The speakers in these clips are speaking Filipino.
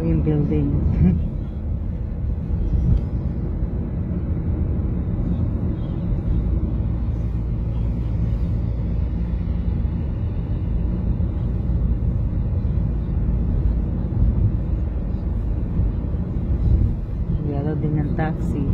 yung building. Yellow din ng taxi.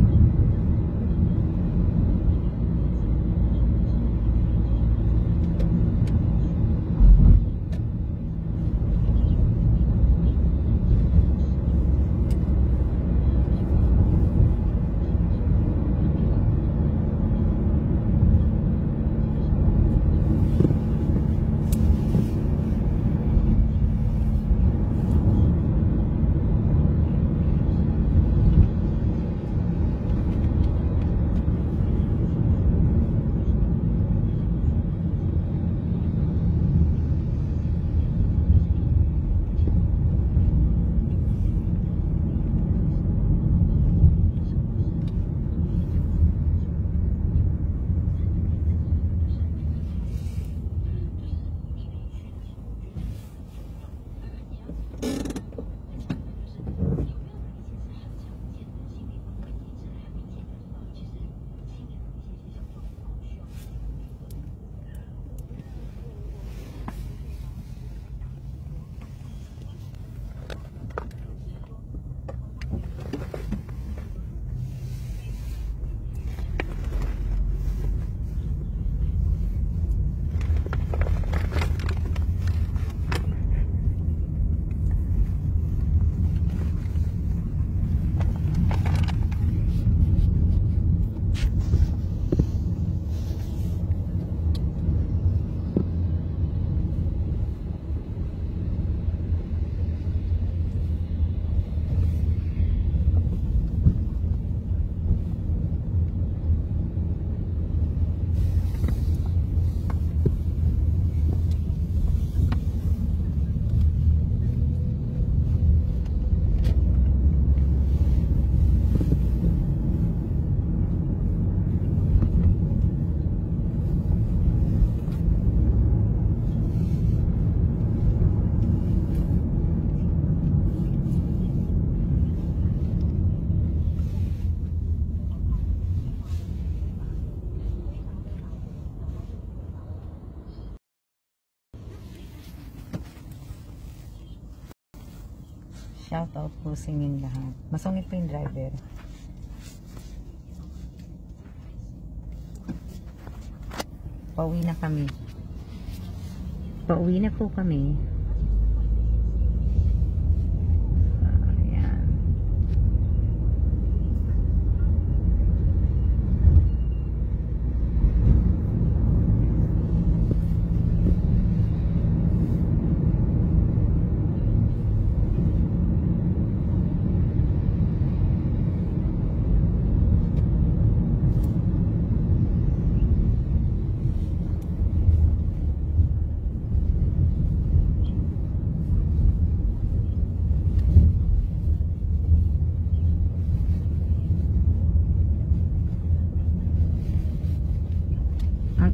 Shoutout po sa inyong lahat. Masungit po yung driver. Pauwi na kami. Pauwi na po kami. Ayan.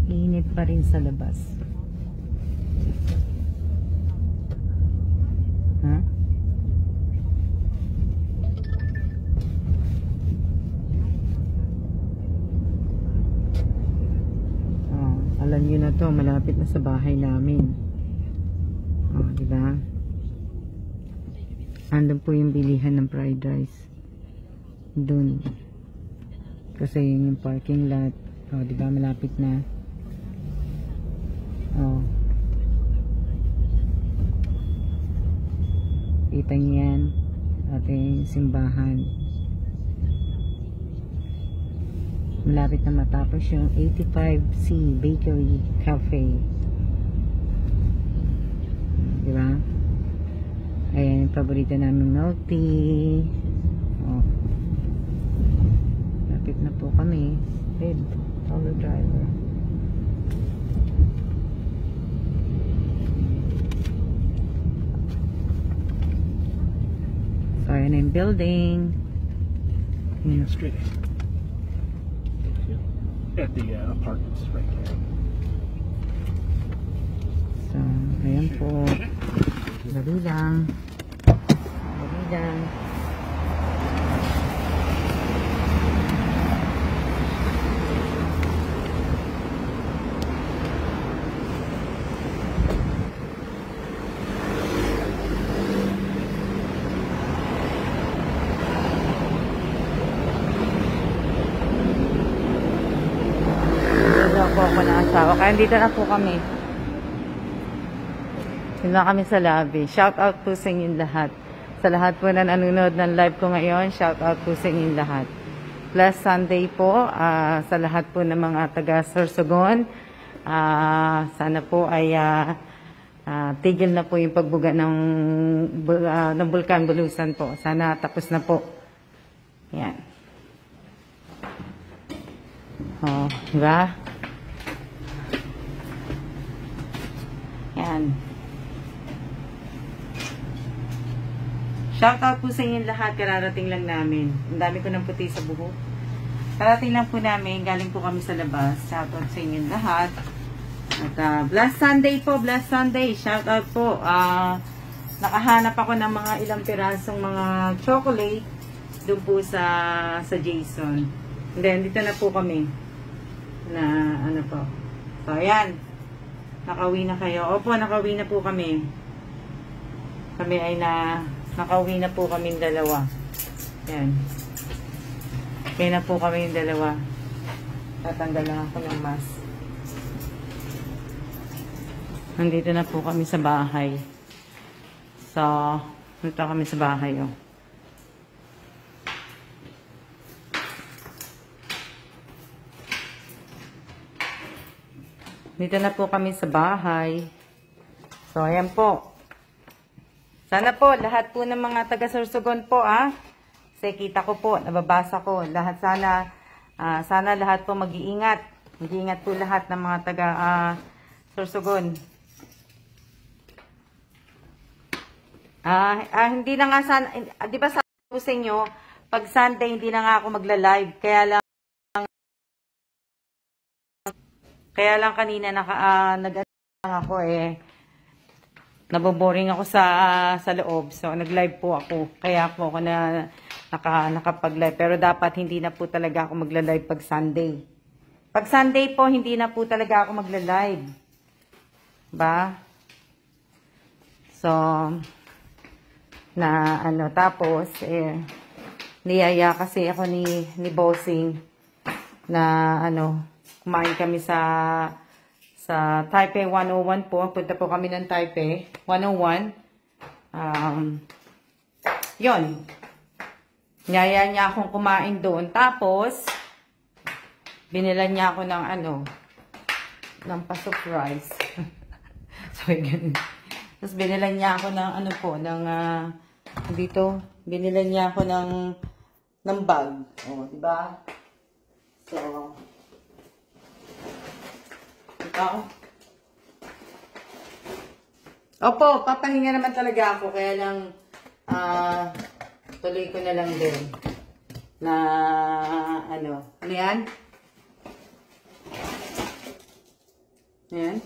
Init pa rin sa labas. Ha? Oh, alam niyo na to, malapit na sa bahay namin. Oh, di ba? Andun po yung bilihan ng fried rice. Dun. Kasi yun yung parking lot. Oh, di ba? Malapit na. Oh. Kita niyo yan, ating simbahan. Malapit na matapos yung 85C Bakery Cafe. Diba? Ayan yung paborito namin milk tea. Oh. Lapit na po kami. Red, follow driver. So, ayan yung building. Yeah, straight ahead. At the apartments right there. So, ayan po. Dali lang. Dali dyan. Ako ng asawa. Kaya dito na po kami. Yun na kami sa lobby. Shout out po sa inyong lahat. Sa lahat po na nanonood ng live ko ngayon, shout out po sa inyong lahat. Last Sunday po, sa lahat po ng mga taga Sorsogon, sana po ay tigil na po yung pagbuga ng Bulkan Bulusan po. Sana tapos na po. Yan. Oh, diba? Yan. Shout out po sa inyong lahat. Kararating lang namin. Ang dami ko ng puti sa buhok. Kararating lang po namin. Galing po kami sa labas. Shout out sa inyong lahat. At Blast Sunday po. Blast Sunday. Shout out po. Nakahanap ako ng mga ilang pirasong mga chocolate doon po sa Jason. And then, dito na po kami. Na ano po. So, ayan. Nakauwi na kayo. Opo, nakauwi na po kami. Kami ay nakauwi na po kaming dalawa. Yan. Kaya na po kami yung dalawa. Tatanggal lang ako ng mask. Nandito na po kami sa bahay. So, nandito kami sa bahay, oh. Dito na po kami sa bahay. So, ayan po. Sana po, lahat po ng mga taga Sorsogon po, kasi kita ko po, nababasa ko. Lahat sana lahat po mag-iingat. Mag-iingat po lahat ng mga taga Sorsogon. Hindi na nga sana, di ba sabi ko sa inyo, pag Sunday, hindi na nga ako magla-live. Kaya lang kanina nag-ano ako naboboring ako sa loob. So nag-live po ako. Kaya po ako nakapag-live. Pero dapat hindi na po talaga ako magla-live pag Sunday. Pag Sunday po, hindi na po talaga ako magla-live. Ba? So, tapos, niyaya kasi ako ni Bossing na kumain kami sa Taipei 101 po. Punta po kami ng Taipei 101. Yun. Niyaya niya akong kumain doon. Tapos, binilan niya ako ng pa-surprise. So, ganun. Tapos, binilan niya ako ng binilan niya ako ng bag. O, diba? So, opo, papahinga naman talaga ako. Kaya lang, tuloy ko na lang din. Na, ano yan? Ayan.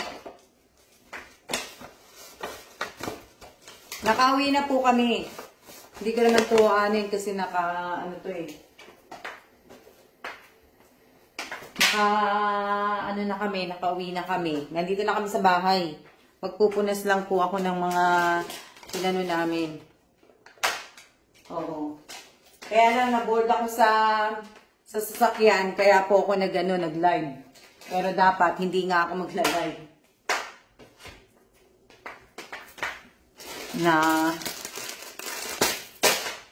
Nakauwi na po kami. Hindi ko naman tuwaanin kasi nakauwi na kami. Nandito na kami sa bahay. Magpupunas lang po ako ng mga namin. Oo. Kaya lang, naboard ako sa sasakyan, kaya po ako nag-live. Pero dapat, hindi nga ako magla-live.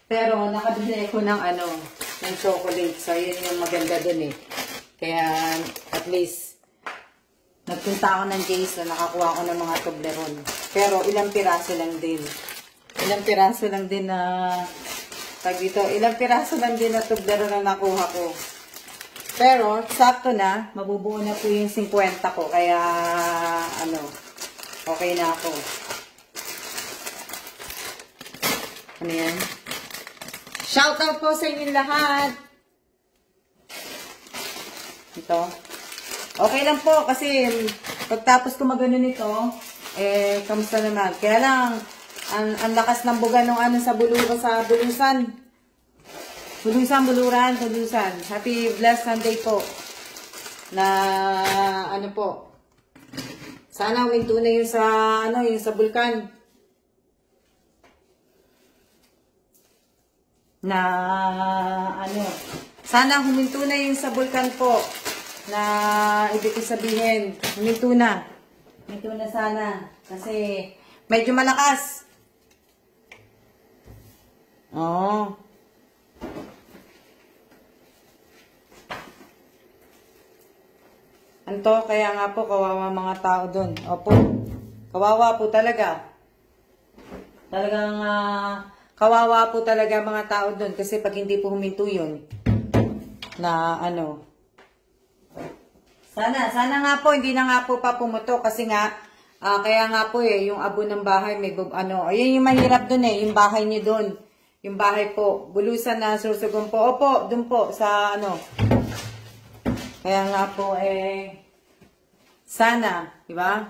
Pero, nakabili ko ng chocolate. So, yun yung maganda dun eh. Kaya, at least, nagpunta ako ng Jason, nakakuha ako ng mga Toblerone. Pero, ilang piraso lang din. Ilang piraso lang din na Toblerone na nakuha ko. Pero, sakto na, mabubuo na po yung 50 ko. Kaya, okay na ako. Ano yan? Shoutout po sa inyong lahat! Ito. Okay lang po kasi pagtapos ko magano nito, kamusta naman? Kaya lang, Ang lakas ng buga nung ano sa bulusan. Bulusan. Happy blessed Sunday po. Na ano po. Sana huminto na yung sa bulkan. Na ano, sana huminto na yung sa bulkan po. Na ibig sabihin, huminto na sana. Kasi medyo malakas. Oh. Anto, kaya nga po, kawawa mga tao doon. Opo, kawawa po talaga. Talagang, kawawa po talaga mga tao doon. Kasi pag hindi po huminto yun, na ano, sana nga po, hindi na nga po pa pumutok. Kasi nga, kaya nga po yung abo ng bahay, may ayun yung mahirap doon yung bahay niyo doon. Yung bahay po, bulusan na Sorsogon po. Opo, doon po, sa ano. Kaya nga po, sana, di ba?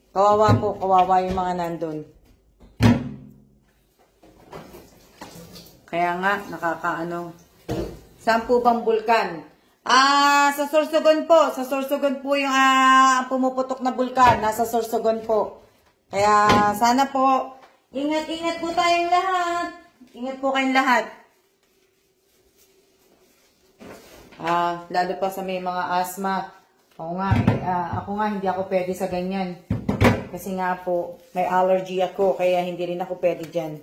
Kawawa po, kawawa yung mga nandun. Kaya nga, nakakaano. Saan po bang bulkan? Sa Sorsogon po. Sa Sorsogon po yung pumuputok na bulkan. Nasa Sorsogon po. Kaya sana po, ingat po tayong lahat. Ingat po kayong lahat. Lalo pa sa may mga asthma. Ako nga, hindi ako pwede sa ganyan. Kasi nga po, may allergy ako. Kaya hindi rin ako pwede dyan.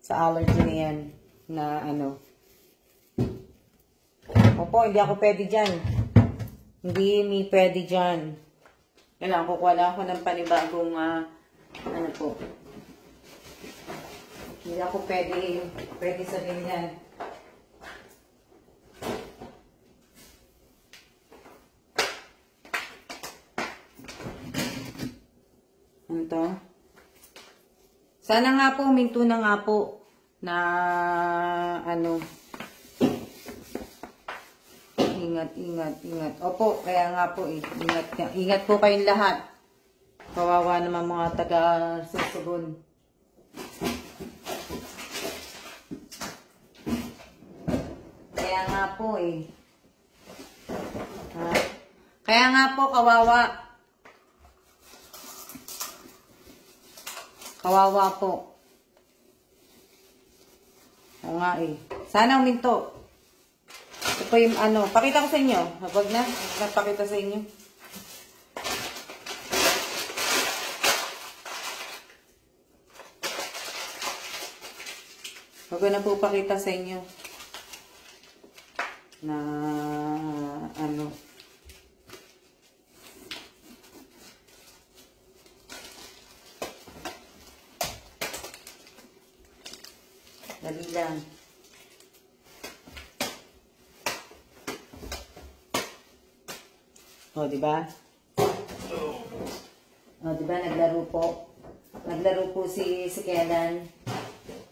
Sa allergy na yan. Na ano. Opo, hindi ako pwede dyan. Hindi pwede dyan. Kailangan kukuha lang ako ng panibagong, ano po. Hindi ako pwede sa ganyan. Ano to? Sana nga po, minto na nga po na ano. Ingat. Opo, kaya nga po ingat po kayong lahat. Kawawa naman mga taga-Sorsogon. Kaya nga po Kaya nga po, kawawa. Kawawa po. Oo nga Sana uminto. Ito po yung ano. Pakita ko sa inyo. Wag na. Pakita sa inyo. Wag na po pakita sa inyo. Na ano. Dali lang. O, diba? O, diba? Naglaro po. Naglaro po si Kellan.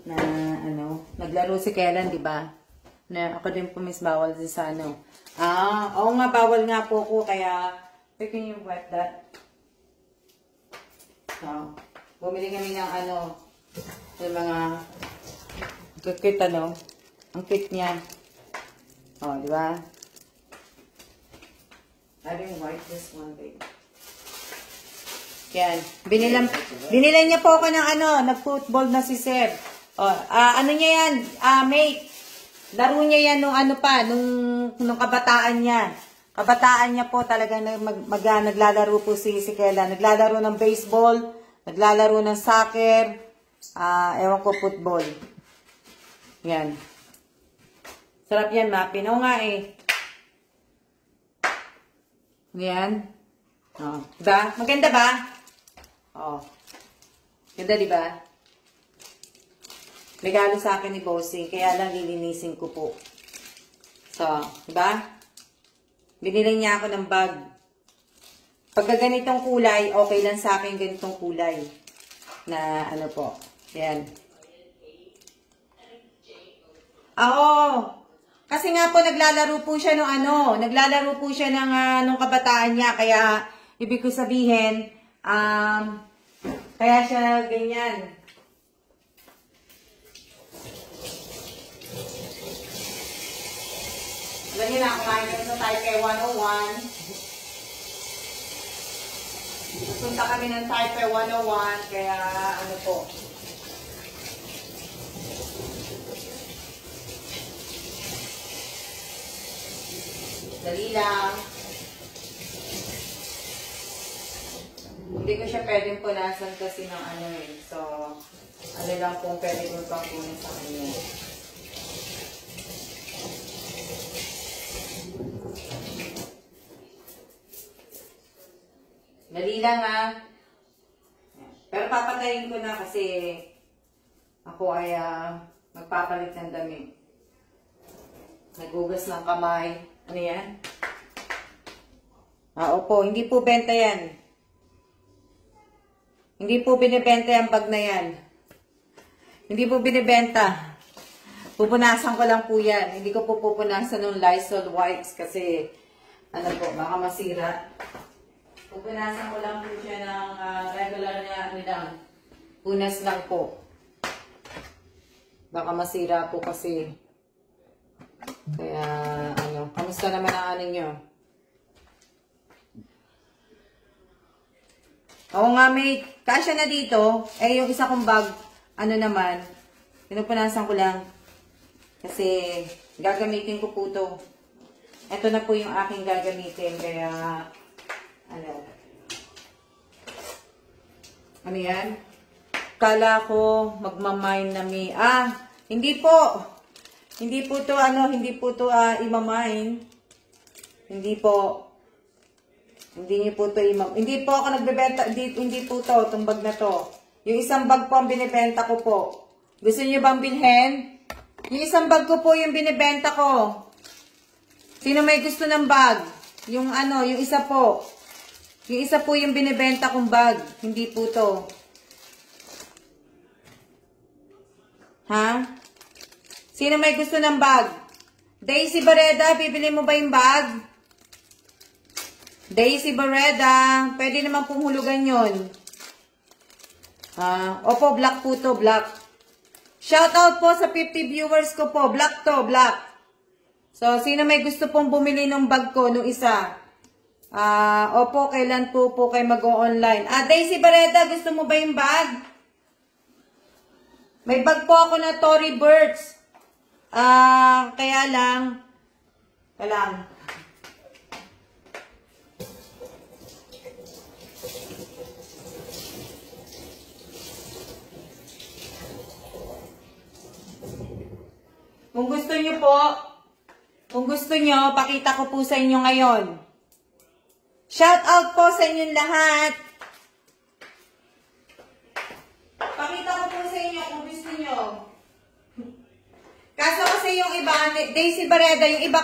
Na, ano, naglaro si Kellan, diba? Na, ako din po, miss, bawal din sa ano. Oo nga, bawal nga po ko, kaya, can you wipe that? So, bumili kami ng ano, yung mga, kit, ano, ang kit niya. O, diba? I didn't wipe this one, babe. Yan. Binilan niya po ako ng ano, nag-football na si Seb. Ano niya yan, mate. Laro niya yan nung ano pa, nung kabataan niya. Kabataan niya po talagang naglalaro po si Kellan. Naglalaro ng baseball, naglalaro ng soccer, ewan ko, football. Yan. Sarap yan, Mapin. Oo nga Yan. Diba? Maganda ba? Ganda, diba? Regalo sa akin ni Bossy. Kaya lang lilinisin ko po. So, diba? Binili niya ako ng bag. Pagka ganitong kulay, okay lang sa akin ganitong kulay. Na ano po. Yan. Kasi nga po, naglalaro po siya naglalaro po siya ng nung kabataan niya. Kaya, ibig ko sabihin, kaya siya ganyan. Alam niyo na, kumain kami sa Taipei 101. Punta kami ng Taipei 101, kaya ano po. Dali lang. Hindi ko siya pwedeng punasan kasi ng ano eh. So, ano lang kung pwede kong pangkunin sa kanya. Dali lang ha. Pero papatayin ko na kasi ako ay magpapalit ng damit. Nagugas ng kamay. Ano yan? Opo. Hindi po benta yan. Hindi po binibenta yung bag na yan. Hindi po binibenta. Pupunasan ko lang po yan. Hindi ko po pupunasan ng Lysol wipes kasi ano po, baka masira. Pupunasan ko lang po siya ng regular na lang. Punas lang po. Baka masira po kasi. Kaya, kamusta naman ang ano nyo? Oo nga, mate. Kasya na dito. Yung isa kong bag, pinupunasan ko lang. Kasi, gagamitin ko po to. Ito na po yung aking gagamitin. Kaya, ano yan? Kala ko, magmamine na may, hindi po. Hindi po to, imamine. Hindi po. Hindi niyo po to hindi po ako nagbebenta, hindi po to, itong bag na to. Yung isang bag po ang binibenta ko po. Gusto niyo bang bilhin? Yung isang bag ko po yung binibenta ko. Sino may gusto ng bag? Yung yung isa po. Yung isa po yung binibenta kong bag. Hindi po to. Ha? Sino may gusto ng bag? Daisy Barreda, bibili mo ba yung bag? Daisy Barreda, pwede naman pong hulugan yun. Opo, black po to, black. Shout out po sa 50 viewers ko po. Black to, black. So, sino may gusto pong bumili ng bag ko, nung isa? Opo, kailan po kayo mag-online? Daisy Barreda, gusto mo ba yung bag? May bag po ako na Tory Burch. Kaya lang. Kung gusto nyo, pakita ko po sa inyo ngayon. Shout out po sa inyong lahat. Pakita ko po sa inyo kung gusto nyo. Kaso kasi yung iba, Daisy Barreda, yung iba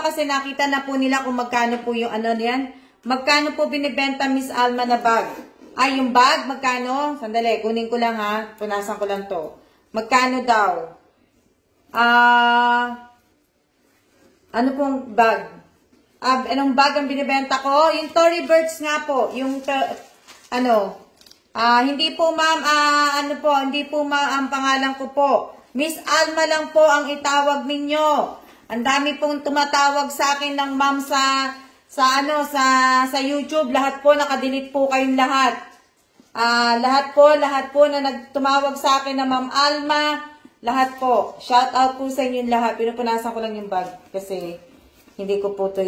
kasi nakita na po nila kung magkano po yung yan. Magkano po binibenta Miss Alma na bag? Yung bag, magkano? Sandali, kunin ko lang ha. Punasan ko lang to. Magkano daw? Ano pong bag? Anong bag ang binibenta ko? Yung Tory Burch nga po. Yung, hindi po ma'am, hindi po ma'am ang pangalan ko po. Miss Alma lang po ang itawag ninyo. Ang dami pong tumatawag sa akin ng ma'am sa YouTube. Lahat po, nakadelete po kayong lahat. Lahat po na nagtumawag sa akin na Ma'am Alma. Lahat po. Shout out po sa inyo lahat. Pinupunasan ko lang yung bag kasi hindi ko po ito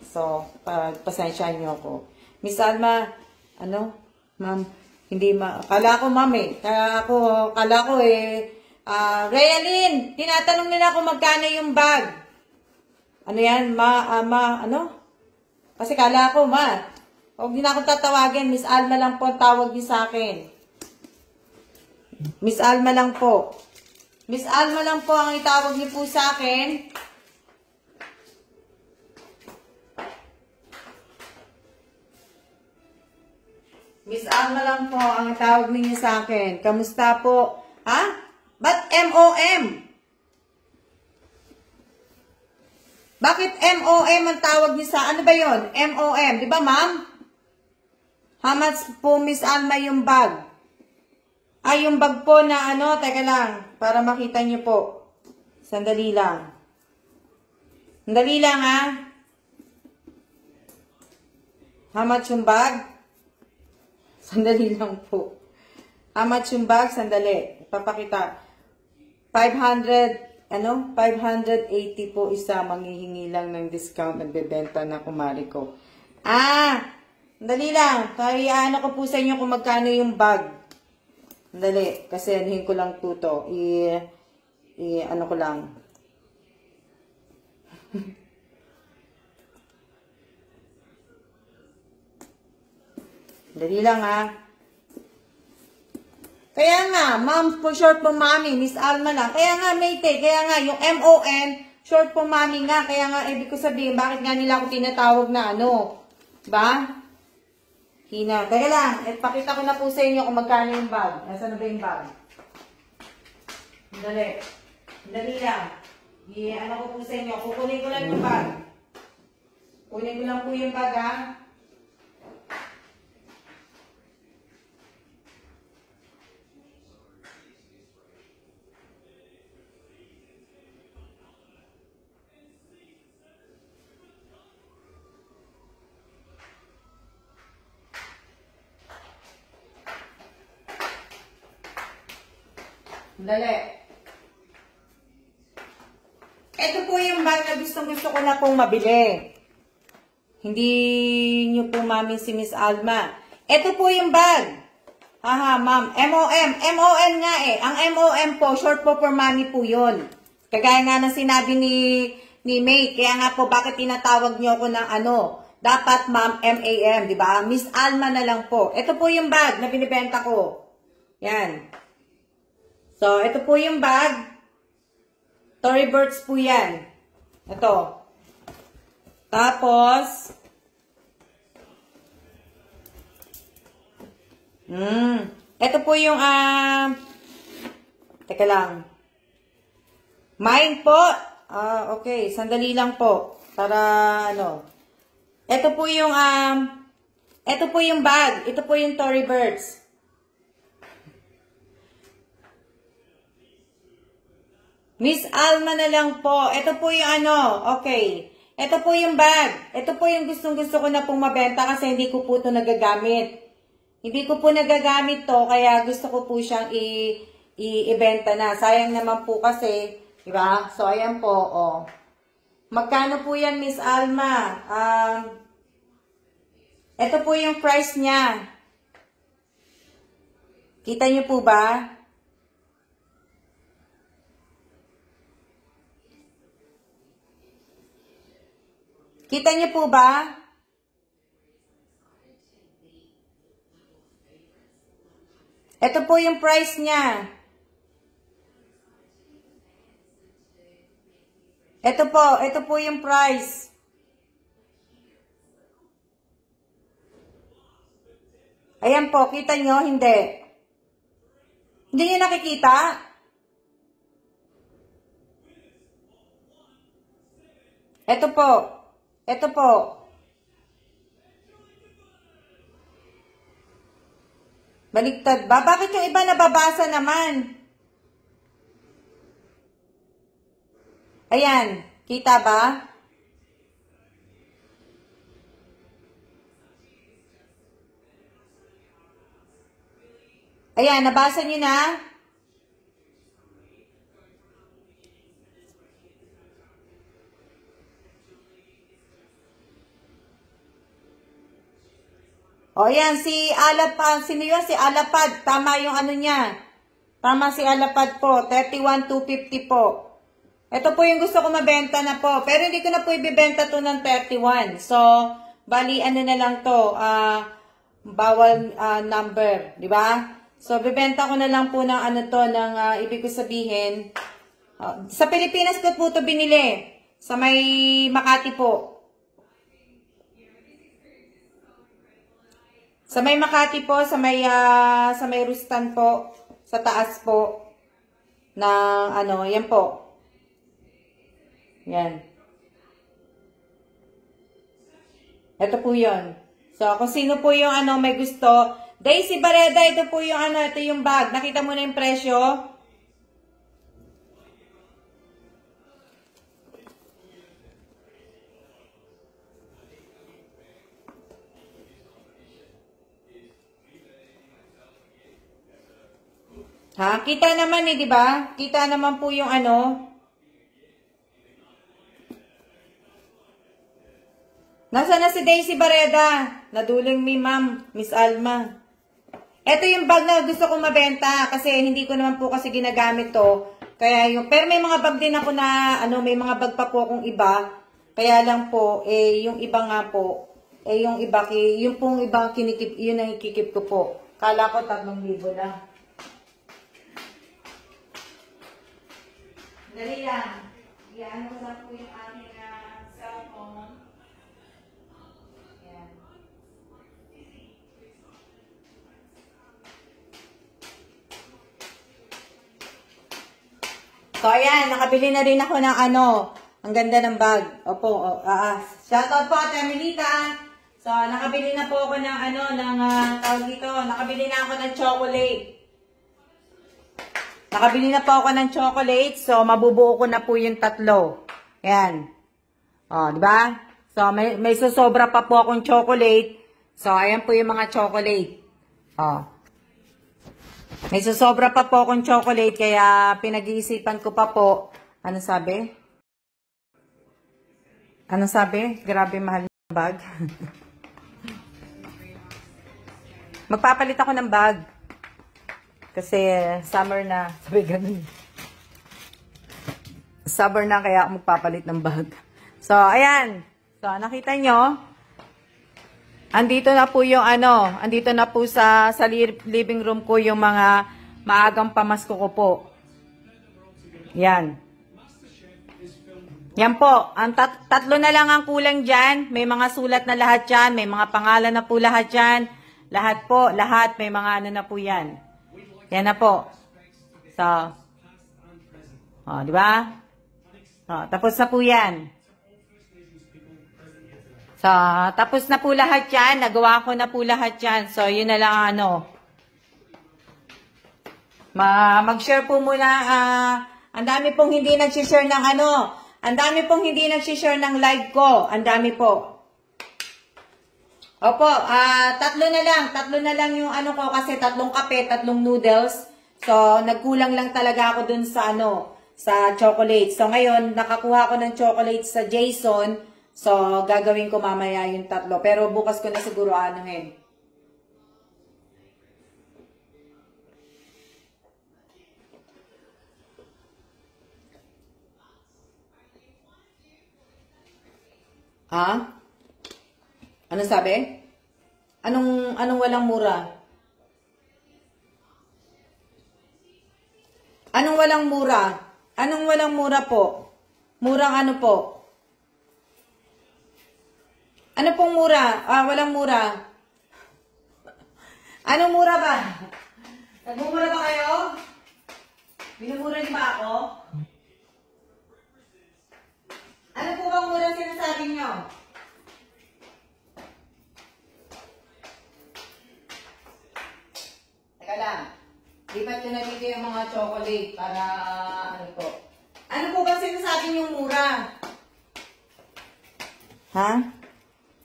So, pasensya nyo ako. Miss Alma, ma'am, kala ko ma'am kala ko Realin, tinatanong nila kung magkano yung bag. Ano yan, Kasi kala ko, huwag din ako tatawagin. Miss Alma lang po ang tawag niyo sa akin. Miss Alma lang po. Miss Alma lang po ang itawag niyo po sa akin. Miss Alma lang po ang itawag niyo sa akin. Kamusta po? Ha? Ba't MOM? Bakit MOM ang tawag niyo sa, ano ba yon? MOM, di ba ma'am? How much po Miss Alma yung bag? Ay, yung bag po na ano, teka lang, para makita niyo po. Sandali lang. Sandali lang ha. How much yung bag? Sandali lang po. How much yung bag? Sandali. Ipapakita. 500, 580 po isa. Manghihingi lang ng discount. Nagbebenta na kumari ko. Sandali lang. Kaya ano ko po sa inyo kung magkano yung bag. Sandali. Kasi anuhin ko lang po to. Ano ko lang. Dali lang ha. Kaya nga, ma'am po short po mami, Miss Alma lang. Kaya nga, mate, kaya nga, yung MON, short po mami nga. Kaya nga, ibig ko sabihin, bakit nga nila ako tinatawag na ano? Ba? Hina. Kaya lang, pakita ko na po sa inyo kung magkano yung bag. Nasaan na ba yung bag? Dali. Dali lang. Ano ko po sa inyo, kukunin ko lang yung bag. Kunin ko lang po yung bag ha. Dali. Ito po yung bag na gusto ko na pong mabili. Hindi nyo po mami si Miss Alma. Ito po yung bag. Haha, ma'am. MOM. MOM nga eh. Ang MOM po, short po for money po yun. Kagaya nga ng sinabi ni May. Kaya nga po, bakit tinatawag nyo ako ng ano? Dapat ma'am, MAM, di ba? Miss Alma na lang po. Ito po yung bag na binibenta ko. Yan. So, ito po yung bag. Tory Burch po yan. Ito. Tapos, ito po yung, teka lang. Mine po. Okay, sandali lang po. Para, ano. Ito po yung, ito po yung bag. Ito po yung Tory Burch. Miss Alma na lang po. Ito po yung ano. Okay. Ito po yung bag. Ito po yung gustong-gusto ko na pong mabenta kasi hindi ko po ito nagagamit. Hindi ko po nagagamit to kaya gusto ko po siyang i-ibenta na. Sayang naman po kasi, di ba? So, ayan po, oh. Magkano po yan, Miss Alma? Ito po yung price niya. Kita niyo po ba? Kita niyo po ba? Ito po yung price niya. Ito po yung price. Ayan po, kita niyo, hindi. Hindi niyo nakikita? Ito po. Ito po. Baliktad ba? Bakit yung iba nababasa naman? Ayan. Kita ba? Ayan. Nabasa nyo na? O yan, si Alapad, sino yun? Si Alapad, tama yung ano niya. Tama si Alapad po, 31,250 po. Ito po yung gusto ko mabenta na po. Pero hindi ko na po ibibenta to ng 31. So, bali ano na lang to, bawal number, di ba? So, bibenta ko na lang po ng ano to, ng ibig ko sabihin. Sa Pilipinas ko po to binili. Sa may Makati po. Sa may Makati po, sa may Rustan po, sa taas po, ng ano, yan po. Yan. Ito po yun. So, kung sino po yung ano, may gusto. Daisy Bareda, ito po yung ano, ito yung bag. Nakita mo na yung presyo? Ha? Kita naman eh, di ba? Kita naman po yung ano. Nasaan na si Daisy Bareda? Naduling mi, ma'am. Miss Alma. Ito yung bag na gusto kong mabenta kasi hindi ko naman po kasi ginagamit to. Kaya yung, pero may mga bag din ako na, ano, may mga bag pa po akong iba. Kaya lang po, eh, yung iba nga po, eh, yung iba, yung pong iba kinikip, yun ang ikikip ko po. Kala ko 3,000 na. Dali lang. Iyan ko sa po yung aking cellphone. Ayan. So, ayan. Nakabili na rin ako ng ano. Ang ganda ng bag. Opo. Shoutout po, Temelita. So, nakabili na po ako ng ano, ng tawag dito. Nakabili na ako ng chocolate. Nakabili na po ako ng chocolate. So, mabubuo ko na po yung 3. Ayan. O, di ba? So, may susobra pa po akong chocolate. So, ayan po yung mga chocolate. O. May susobra pa po akong chocolate. Kaya, pinag-iisipan ko pa po. Ano sabi? Ano sabi? Grabe, mahal ng bag. Magpapalit ako ng bag. Kasi summer na. Sabi ganun. Summer na kaya ako magpapalit ng bag. So, ayan. So, nakita nyo. Andito na po yung ano. Andito na po sa living room ko yung mga maagang pamasko ko po. Yan. Yan po. Ang tatlo na lang ang kulang dyan. May mga sulat na lahat dyan. May mga pangalan na po lahat dyan. Lahat po. Lahat. May mga ano na po yan. Yan na po. So, di ba? Tapos na po yan. So, tapos na po lahat yan. Nagawa ko na po lahat yan. So, yun na lang ano. Mag-share po muna. Ang dami pong hindi nag-share ng ano. Ang dami pong hindi nag-share ng live ko. Ang dami po. Opo, 3 na lang. 3 na lang yung ano ko kasi 3 kape, 3 noodles. So, nagkulang lang talaga ako dun sa ano, sa chocolate. So, ngayon, nakakuha ko ng chocolate sa Jason. So, gagawin ko mamaya yung 3. Pero bukas ko na siguro anuhin. Ha? Ano sabi? Anong walang mura? Anong walang mura? Anong walang mura po? Murang ano po? Ano pong mura? Walang mura. Anong mura ba? Nagmumura ba kayo? Binumura niyo ba ako? Ano po bang mura sinasabi niyo? Teka lang. Lipat ko na dito yung mga chocolate para ano po. Ano po ba sinasabi niyong mura? Ha?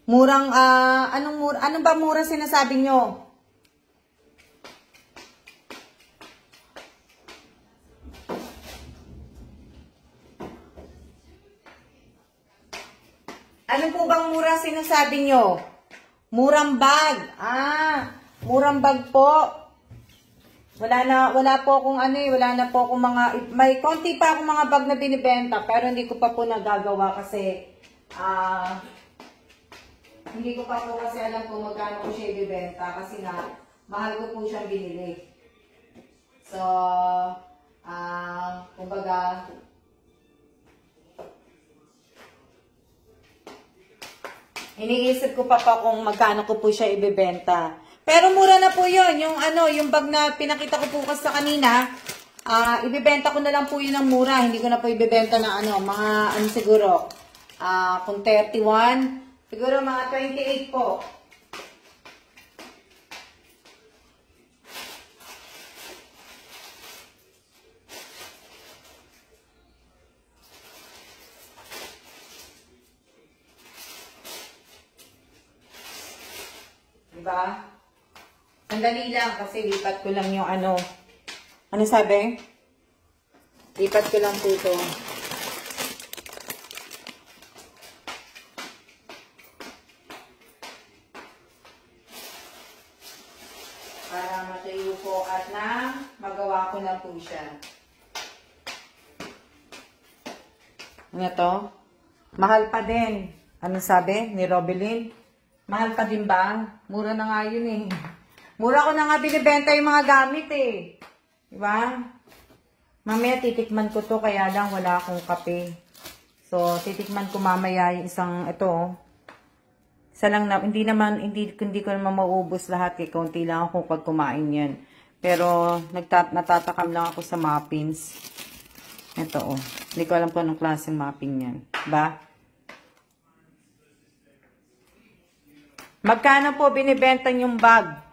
Murang, ano ba mura sinasabi niyo? Ano po bang mura sinasabi niyo? Murang bag. Murang bag po. Wala po akong ano wala na po akong mga, may konti pa akong mga bag na binibenta, pero hindi ko pa po nagagawa kasi, hindi ko pa po kasi alam kung magkano ko siya ibibenta kasi nga, mahal ko po siyang binili. So, kumbaga, iniisip ko pa kung magkano ko po siya ibibenta. Pero mura na po yun. Yung ano, yung bag na pinakita ko po kasi sa kanina, ibibenta ko na lang po yun ng mura. Hindi ko na po ibibenta na ano, mga ano siguro, kung 31, Siguro mga 28 po. Diba? Sandali lang kasi lipat ko lang yung ano. Ano sabi? Lipat ko lang po ito. Para matuyo po at na magawa ko na po siya. Ano to? Mahal pa din. Ano sabi ni Robelyn? Mahal pa din ba? Mura na nga yun eh. Mura ko na nga binibenta yung mga gamit eh. Diba? Mamaya titikman ko to kaya lang wala akong kape. So, titikman ko mamaya yung isang, ito oh. Isa lang na, hindi ko naman mauubos lahat eh. Kaunti lang ako pag kumain yan. Pero, natatakam lang ako sa muffins. Ito oh. Hindi ko alam kung anong klaseng muffin yan. Ba? Magkano po binibenta yung bag?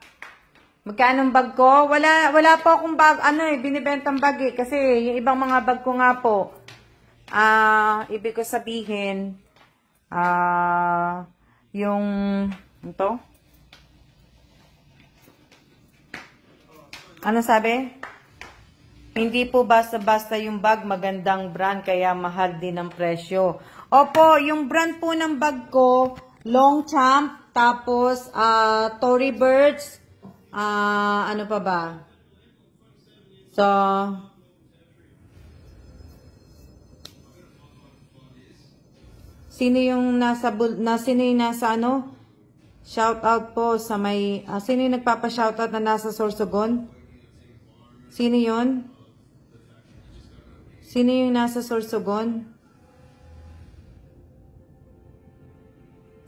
Magkano ang bag ko? Wala po akong bag, binibentang bag eh. Kasi yung ibang mga bag ko nga po, ibig ko sabihin, yung, ito? Ano sabi? Hindi po basta-basta yung bag, magandang brand, kaya mahal din ang presyo. Opo, yung brand po ng bag ko, Longchamp, tapos, Tory Burch, ano pa ba? So, sino yung nasa ano? Shout out po sa may, sino yung nagpapa-shout out na nasa Sorsogon? Sino yun? Sino yung nasa Sorsogon?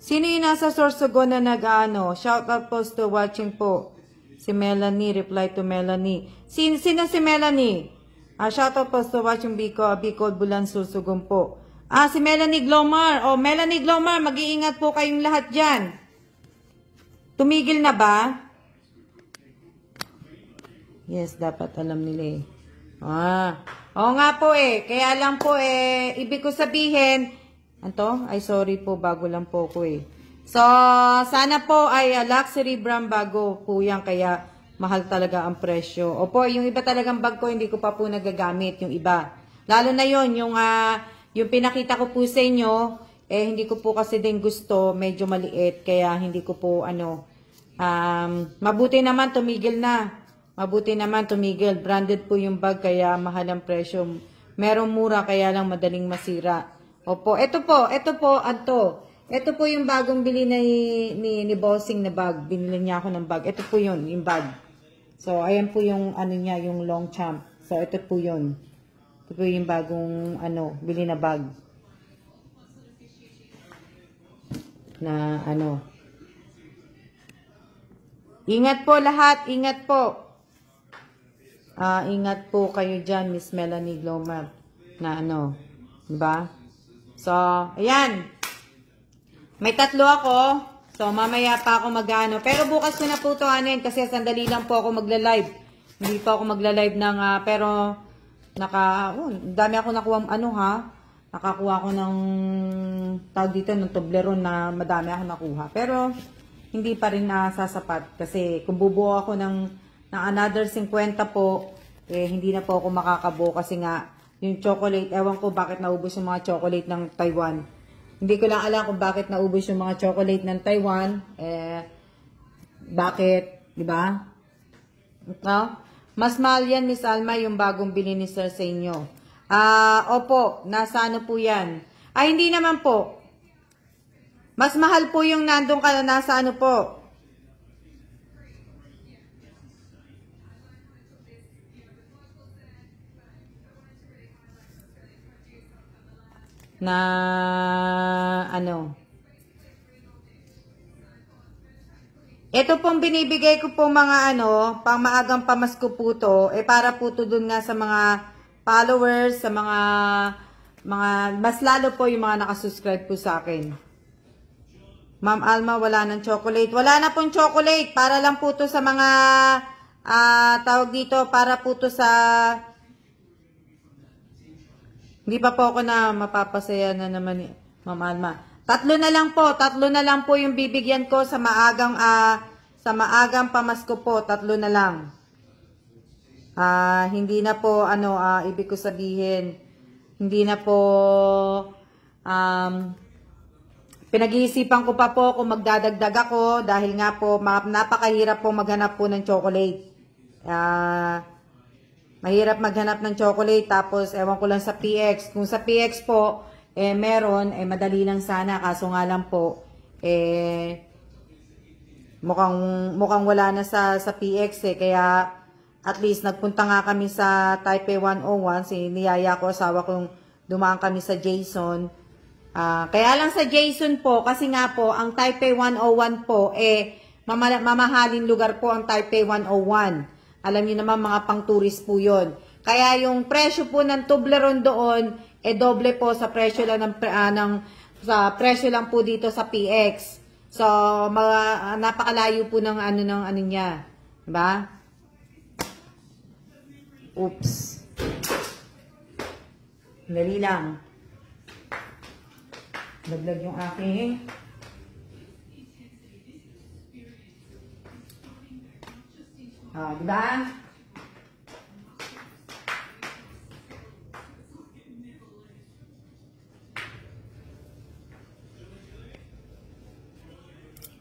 Sino yung nasa Sorsogon na nag-ano? Shout out po to watching po. Si Melanie, reply to Melanie. Sino si Melanie? Shout out po to watching Bicol, Bulan, Sorsogon po. Si Melanie Glomar. Melanie Glomar, mag-iingat po kayong lahat dyan. Tumigil na ba? Yes, dapat alam nila eh. Oo nga po eh. Kaya lang po eh, ibig ko sabihin, ay sorry po, bago lang po ko eh. So, sana po ay luxury brand bago po yan, kaya mahal talaga ang presyo. Opo, yung iba talagang bag ko, hindi ko pa po nagagamit, yung iba. Lalo na yon yung pinakita ko po sa inyo, hindi ko po kasi din gusto, medyo maliit, kaya hindi ko po mabuti naman tumigil na. Mabuti naman tumigil. Branded po yung bag, kaya mahal ang presyo. Merong mura, kaya lang madaling masira. Opo, ito po, ito po yung bagong bili ni Bossing na bag. Binili niya ako ng bag. Ito po yun, yung bag. So, ayan po yung niya, yung Longchamp. So, ito po yun. Ito po yung bagong bili na bag. Na Ingat po lahat, ingat po. Ingat po kayo dyan, Miss Melanie Glomar. Na diba? So, ayan. May 3 ako. So, mamaya pa ako Pero bukas ko na po ito kasi sandali lang po ako magla-live. Hindi po ako magla-live ng, pero, dami ako nakuha, nakakuha ko ng, tawag dito, ng Toblerone na madami ako nakuha. Pero, hindi pa rin sasapat. Kasi, kung bubuo ako ng another 50 po, hindi na po ako makakabuo kasi nga, yung chocolate, ewan ko bakit naubos yung mga chocolate ng Taiwan. Hindi ko lang alam kung bakit naubos yung mga chocolate ng Taiwan. Bakit? Diba? Mas mahal yan, Miss Alma, yung bagong bili ni Sir sa inyo. Opo, nasa po yan? Hindi naman po. Mas mahal po yung nandun ka, nasa po? Ito pong binibigay ko po mga pang maagang pamasko po to, para po to dun nga sa mga followers, sa mga mas lalo po yung mga nakasubscribe po sa akin. Ma'am Alma, wala ng chocolate. Wala na pong chocolate. Para lang po to sa mga, tawag dito, para po to sa, hindi pa po ako na mapapasaya na naman, Ma'am Alma. Tatlo na lang po yung bibigyan ko sa maagang pamasko po. Tatlo na lang. Hindi na po, ibig ko sabihin, hindi na po, pinag-iisipan ko pa po kung magdadagdag ako dahil nga po napakahirap po maghanap po ng chocolate. Mahirap maghanap ng chocolate tapos ewan ko lang sa PX. Kung sa PX po meron madali lang sana kaso nga lang po mukhang wala na sa PX kaya at least nagpunta nga kami sa Taipei 101 niyaya ko asawa kong dumaan kami sa Jason. Kaya lang sa Jason po, kasi nga po, ang Taipei 101 po, mamahaling lugar po ang Taipei 101. Alam niyo naman, mga pang-tourist po yun. Kaya yung presyo po ng Toblerone doon, doble po sa presyo lang sa presyo lang po dito sa PX. So, napakalayo po ng ano niya. Diba? Oops. Dali lang. Laglag yung aking diba?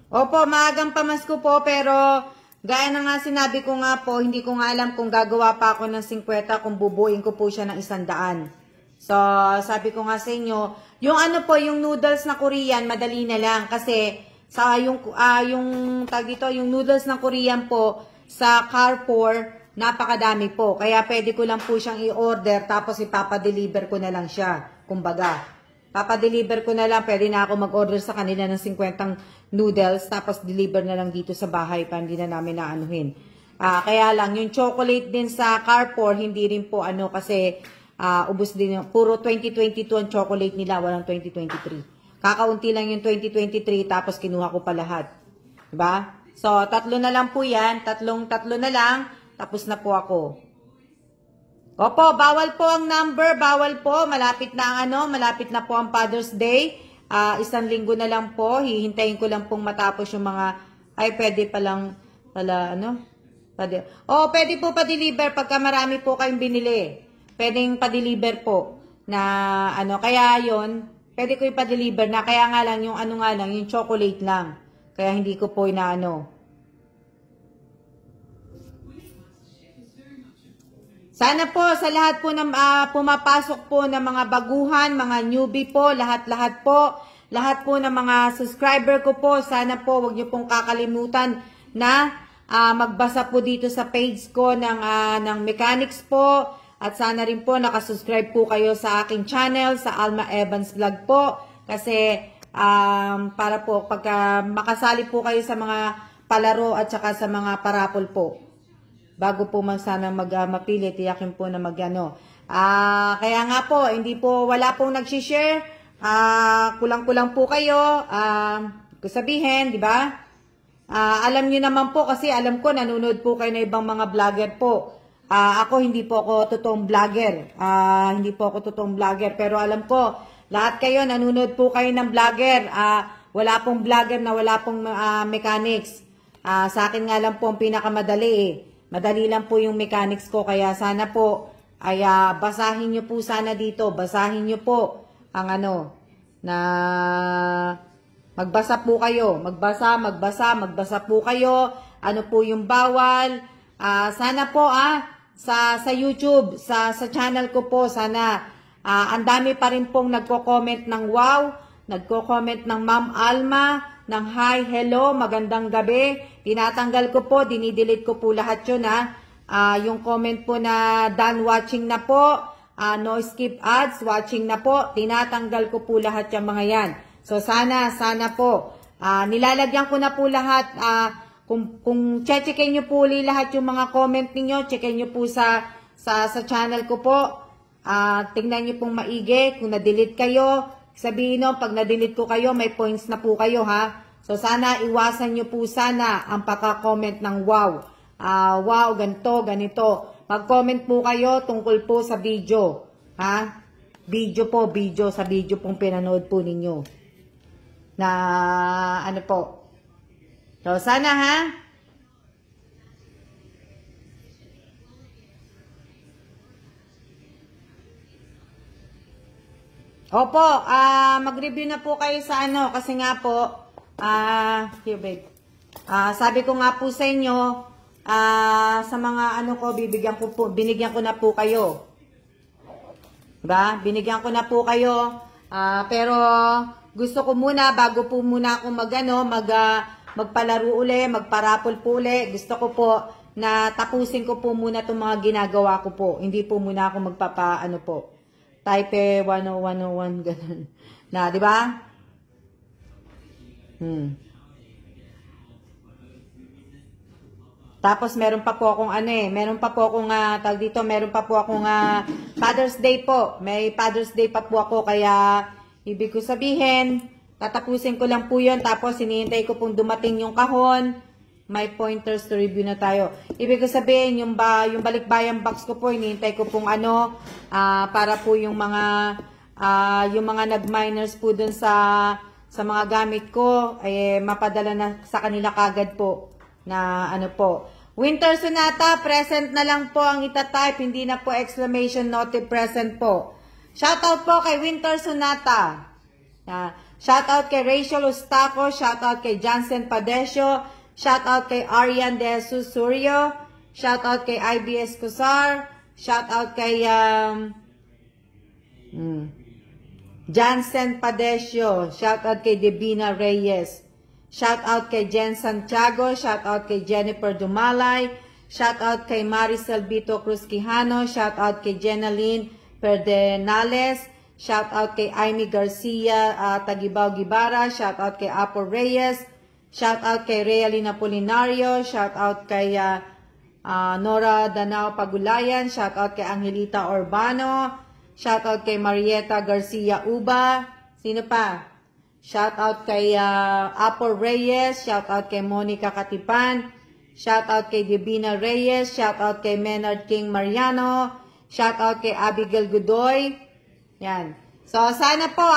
Opo, maagang pamasko po pero gaya na nga sinabi ko nga po, hindi ko nga alam kung gagawa pa ako ng 50 kung bubuin ko po siya ng 100. So, sabi ko nga sa inyo, yung yung noodles na Korean, madali na lang kasi sa yung tag dito, yung noodles na Korean po sa Carrefour, napakadami po. Kaya pwede ko lang po siyang i-order tapos ipapa-deliver ko na lang siya. Kumbaga, papa-deliver ko na lang, pwede na ako mag-order sa kanila ng 50 noodles tapos deliver na lang dito sa bahay pa hindi na namin naanuhin. Kaya lang yung chocolate din sa Carrefour, hindi rin po kasi ubos din yung, puro 2022 ang chocolate nila, walang 2023. Kakaunti lang yung 2023, tapos kinuha ko pa lahat. Diba? So, tatlo na lang po yan, tatlo na lang, tapos na po ako. Opo, bawal po ang number, bawal po, malapit na malapit na po ang Father's Day. 1 linggo na lang po, hihintayin ko lang pong matapos yung mga, pwede pwede po pa-deliver pagka marami po kayong binili. Pwedeng pa-deliver po na kaya yon pwede ko ipa-deliver na kaya nga lang yung yung chocolate lang. Kaya hindi ko po Sana po sa lahat po ng pumapasok po ng mga baguhan, mga newbie po, lahat po ng mga subscriber ko po, sana po wag niyo pong kakalimutan na magbasa po dito sa page ko ng mechanics po. At sana rin po nakasubscribe po kayo sa aking channel, sa Alma Evans Vlog po. Kasi para po pagka makasali po kayo sa mga palaro at saka sa mga parapol po. Bago po sana mapili, tiyakin po na kaya nga po, wala pong nag-share. Kulang-kulang po kayo. Sabihin, di ba? Alam niyo naman po kasi alam ko nanonood po kayo na ibang mga vlogger po. Ako hindi po ako totoong vlogger. Pero alam ko, lahat kayo nanonood po kayo ng vlogger. Wala pong vlogger na wala pong mechanics. Sa akin nga lang po ang pinakamadali Madali lang po yung mechanics ko. Kaya sana po, basahin nyo po sana dito. Basahin nyo po ang na magbasa po kayo. Magbasa po kayo. Ano po yung bawal. Sana po, sa YouTube, sa channel ko po, sana ang dami pa rin pong nagko-comment ng wow, nagko-comment ng Ma'am Alma, ng hi, hello, magandang gabi. Tinatanggal ko po, dinidelete ko po lahat yun yung comment po na done watching na po, no skip ads, watching na po, tinatanggal ko po lahat yung mga yan. So sana po, nilalagyan ko na po lahat, kung checkin nyo po lahat yung mga comment ninyo, checkin nyo po sa channel ko po. Tingnan nyo pong maigi. Kung na-delete kayo, sabihin nyo, pag na-delete ko kayo, may points na po kayo, So, sana iwasan nyo po sana ang pagka-comment ng wow. Wow, ganito, ganito. Mag-comment po kayo tungkol po sa video. Ha? Video po, video. Sa video pong pinanood po ninyo. Na, ano po. So, sana ha? Opo, mag-review na po kayo sa ano. Kasi nga po, here babe. Sabi ko nga po sa inyo, sa mga ano ko, binigyan ko na po kayo. Diba? Binigyan ko na po kayo. Pero gusto ko muna, bago po muna ako magpalaro uli, magparapol po uli. Gusto ko po na tapusin ko po muna itong mga ginagawa ko po. Hindi po muna ako ano po. Type 10101, ganun. Na, di ba? Tapos meron pa po akong meron pa po akong tawag dito, meron pa po akong Father's Day po. May Father's Day pa po ako, kaya ibig ko sabihin, tatapusin ko lang po 'yon, tapos hinihintay ko pong dumating yung kahon. May pointers to review na tayo. Ibig ko sabihin, yung balikbayan box ko po, hinihintay ko pong para po yung mga nag-miners po dun sa mga gamit ko, mapadala na sa kanila kagad po. Na ano po. Winter Sonata, present na lang po ang itatype, hindi na po exclamation note present po. Shoutout po kay Winter Sonata. Shoutout kay Rachel Ustaco, shoutout kay Jansen Padesio, shoutout kay Arian De Jesus Suryo, shoutout kay IBS Cosar, shoutout kay Jansen Padesio, shoutout kay Debina Reyes, shoutout kay Jen Santiago, shoutout kay Jennifer Dumalay, shoutout kay Maricel Vito Cruz Quijano, shoutout kay Jenaline Perdenales, shoutout kay Amy Garcia Tagibao Gibara, shoutout kay Apo Reyes, shoutout kay Realina Polinario, shoutout kay Nora Danao Pagulayan, shoutout kay Angelita Urbano, shoutout kay Marieta Garcia Uba, sino pa? Shoutout kay Apo Reyes, shoutout kay Monica Katipan, shoutout kay Divina Reyes, shoutout kay Menard King Mariano, shoutout kay Abigail Godoy. Yan. So, sana po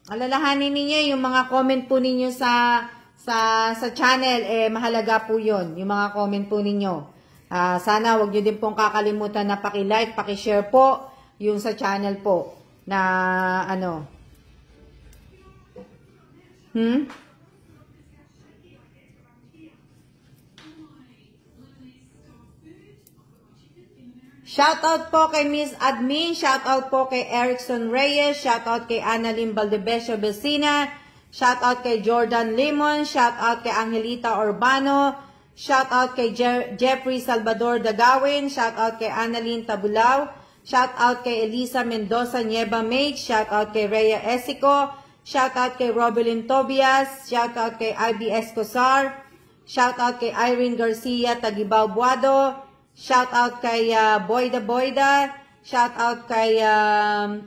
alalahanin ninyo yung mga comment po ninyo sa channel, mahalaga po yun, yung mga comment po ninyo. Sana wag nyo din pong kakalimutan na paki-like, paki-share po yung sa channel po na Shoutout po kay Miss Admin, shoutout po kay Erickson Reyes, shoutout kay Annalyn Valdebesio Becina, shoutout kay Jordan Limon, shoutout kay Angelita Urbano, shoutout kay Jeffrey Salvador Dagawin, shoutout kay Annalyn Tabulao, shoutout kay Elisa Mendoza Nieva Mage, shoutout kay Rhea Esico, shoutout kay Robelyn Tobias, shoutout kay IBS Cosar, shoutout kay Irene Garcia Tagibao Buado, shoutout kay Boyda, shoutout kay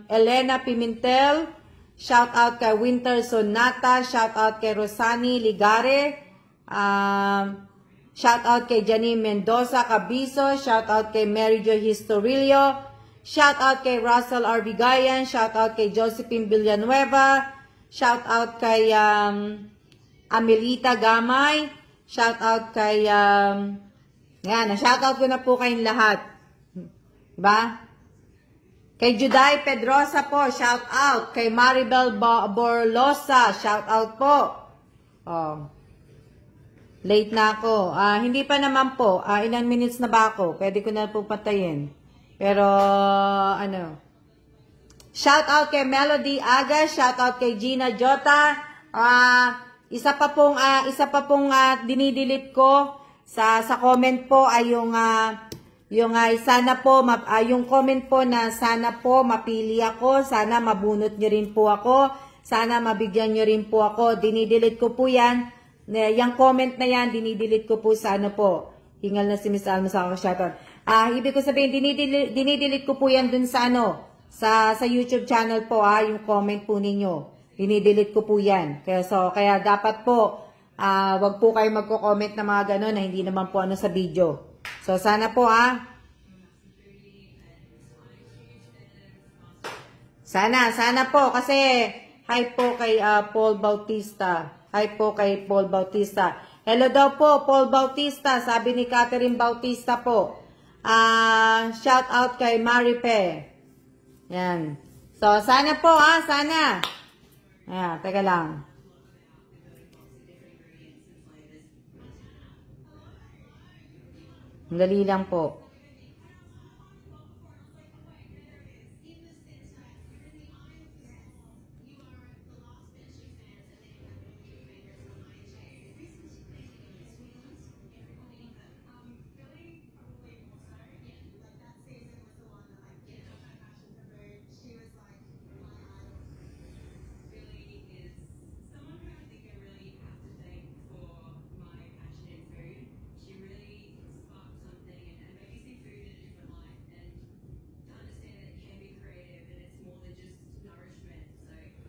Elena Pimentel, shoutout kay Winter Sonata, shoutout kay Rosani Ligare, shoutout kay Janine Mendoza Cabiso, shoutout kay Mary Jo Historilio, shoutout kay Russell Arbigayan, shoutout kay Josephine Villanueva, shoutout kay Amelita Gamay, shoutout kay shoutout ko na po kayong lahat. Diba? Kay Juday Pedrosa po, shoutout. Kay Maribel Borlosa, shoutout po. Late na ako. Hindi pa naman po. Ilang minutes na ba ako? Pwede ko na po patayin. Pero, shoutout kay Melody Aga, shoutout kay Gina Jota. Isa pa pong dinidelete ko sa comment po ay yung sana po yung comment po na sana po mapili ako, sana mabunot niyo rin po ako, sana mabigyan niyo rin po ako. Dinidelete ko po yan. Yung comment na yan, dinidelete ko po sa po. Hingal na si Miss Alma sa shoutout. Ibig ko sabihin, dinidelete ko po yan dun sa sa YouTube channel po, yung comment po ninyo. dinidelete ko po yan. Kaya dapat po, wag po kayo magko-comment na mga gano'n na hindi naman po ano sa video. So, sana po Sana po kasi hi po kay Paul Bautista. Hi po kay Paul Bautista. Hello daw po, Paul Bautista. Sabi ni Catherine Bautista po. Shout out kay Maripe. Yan. So, sana po sana. Ayan, teka lang. Dali lang po.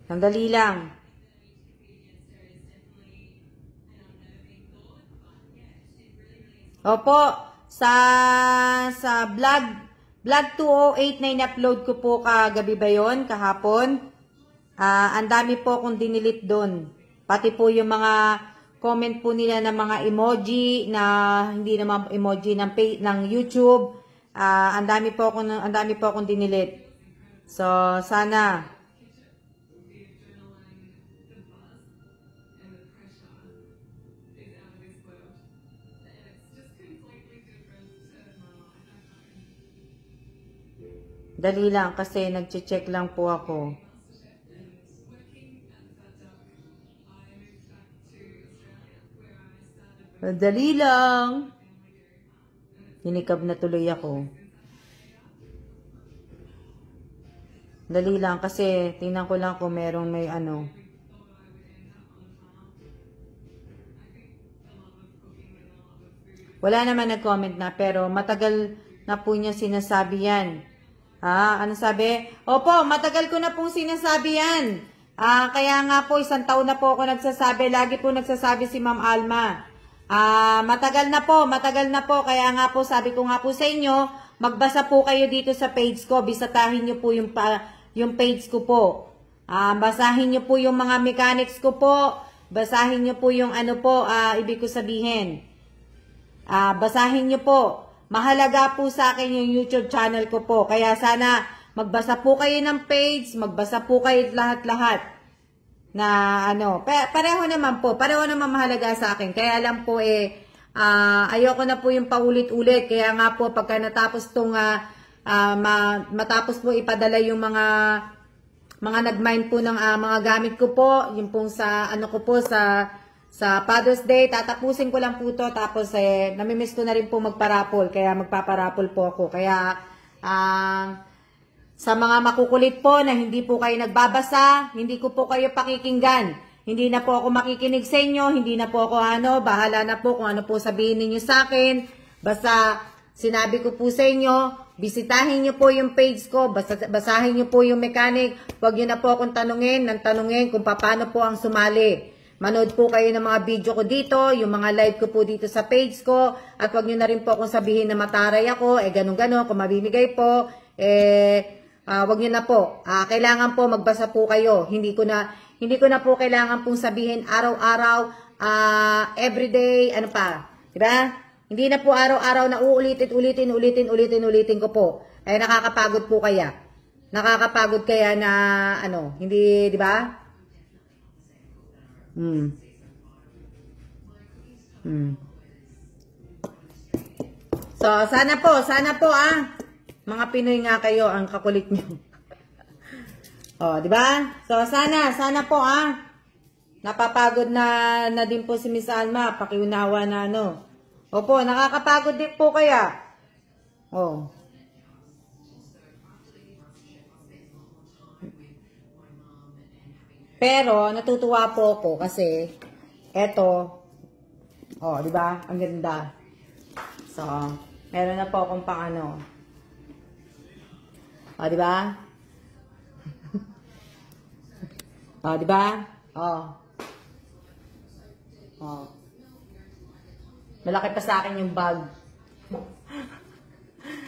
Sandali lang. Opo, sa vlog 208 na in-upload ko po kagabi ba yun, kahapon. Ang dami po akong dinilit doon. Pati po yung mga comment po nila ng mga emoji na hindi naman emoji ng YouTube. Ang dami po akong dinilit. So, sana dali lang kasi nagche-check lang po ako. Dali lang. Hinikab na tuloy ako. Dali lang kasi tingnan ko lang kung merong may ano. Wala naman nag-comment na pero matagal na po niya sinasabi yan. Ano sabi? Opo, matagal ko na pong sinasabi yan. Kaya nga po, 1 taon na po ako nagsasabi. Lagi po nagsasabi si Ma'am Alma. Matagal na po. Kaya nga po, sabi ko nga po sa inyo, magbasa po kayo dito sa page ko. Bisatahin nyo po yung page ko po. Basahin nyo po yung mga mechanics ko po. Basahin nyo po yung ano po, ibig ko sabihin. Basahin nyo po. Mahalaga po sa akin yung YouTube channel ko po. Kaya sana magbasa po kayo ng page, magbasa po kayo lahat-lahat. Na ano, pareho naman mahalaga sa akin. Kaya lang po ayoko na po yung paulit-ulit. Kaya nga po pagka natapos tong matapos po ipadala yung mga nag-mine po ng mga gamit ko po, yung pong sa ano ko po sa Father's Day, tatapusin ko lang po to, tapos namimiss ko na rin po magparapol, kaya magpaparapol po ako. Kaya sa mga makukulit po na hindi po kayo nagbabasa, hindi ko po kayo pakikinggan. Hindi na po ako makikinig sa inyo, hindi na po ako bahala na po kung ano po sabihin ninyo sa akin. Basta sinabi ko po sa inyo, bisitahin nyo po yung page ko, basahin nyo po yung mechanic. Huwag nyo na po akong tanungin kung paano po ang sumali. Manood po kayo ng mga video ko dito, yung mga live ko po dito sa page ko, at wag nyo na rin po akong sabihin na mataray ako, ganun-ganon, kung mabibigay po, wag nyo na po. Kailangan po magbasa po kayo. Hindi ko na po kailangan pong sabihin araw-araw, everyday, ano pa, diba? Hindi na po araw-araw na ulitin ko po. Nakakapagod po kaya. Nakakapagod kaya na, hindi, diba? So, sana po, mga Pinoy nga kayo, ang kakulit nyo. Oh, di ba? So, sana po, napapagod na din po si Miss Alma, pakiunawa na Opo, nakakapagod din po kaya. Oh. Pero, natutuwa po ako kasi, eto, di ba? Ang ganda. So, meron na po akong pang di ba? Oh, di ba? Oh. Oh. Malaki pa sa akin yung bag.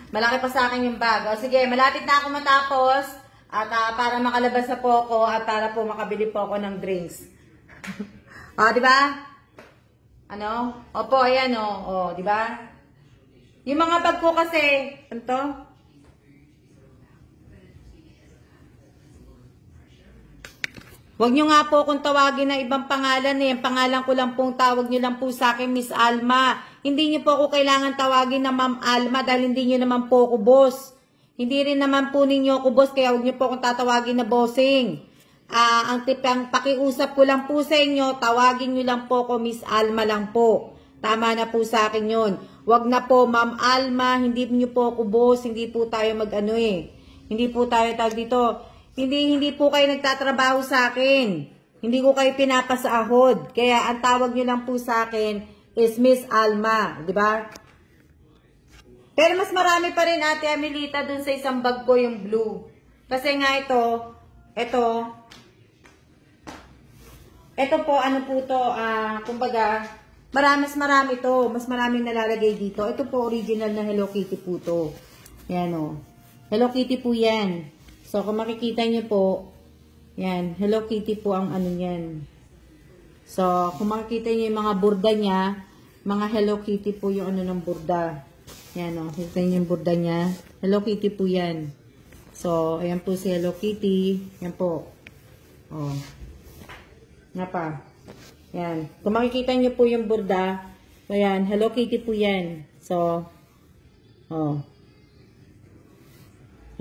Malaki pa sa akin yung bag. O sige, malapit na ako matapos. At para makalabas na po ako at para po makabili po ako ng drinks. O, di ba? Ano? Opo, ayan o. O, di ba? Yung mga bag ko kasi, ano to? Huwag nyo nga po kung tawagin na ibang pangalan eh. Ang pangalan ko lang pong tawag nyo lang po sa akin, Miss Alma. Hindi nyo po ako kailangan tawagin na Ma'am Alma dahil hindi nyo naman po ako boss. Hindi rin naman po ninyo ako boss, kaya huwag nyo po akong tatawagin na bossing. Ang pakiusap ko lang po sa inyo, tawagin nyo lang po ako Miss Alma lang po. Tama na po sa akin yun. Huwag na po Ma'am Alma, hindi nyo po ako boss, hindi po tayo mag-ano eh. Hindi po tayo tawag dito. Hindi po kayo nagtatrabaho sa akin. Hindi ko kayo pinapasahod. Kaya ang tawag nyo lang po sa akin is Miss Alma. Di ba? Pero mas marami pa rin Ate Amelita dun sa isang bag ko yung blue. Kasi nga ito po, ano po to, kumbaga, mas marami to. Mas maraming nalalagay dito. Ito po, original na Hello Kitty po to. Yan o. Hello Kitty po yan. So, kung makikita nyo po, yan, Hello Kitty po ang ano yan. So, kung makikita nyo yung mga burda niya, mga Hello Kitty po yung ano ng burda. Yan o, makikita nyo yung burda niya. Hello Kitty po yan. So, ayan po si Hello Kitty. Yan po. O. Nga pa. Yan. Kung makikita nyo po yung burda, so yan, Hello Kitty po yan. So, o.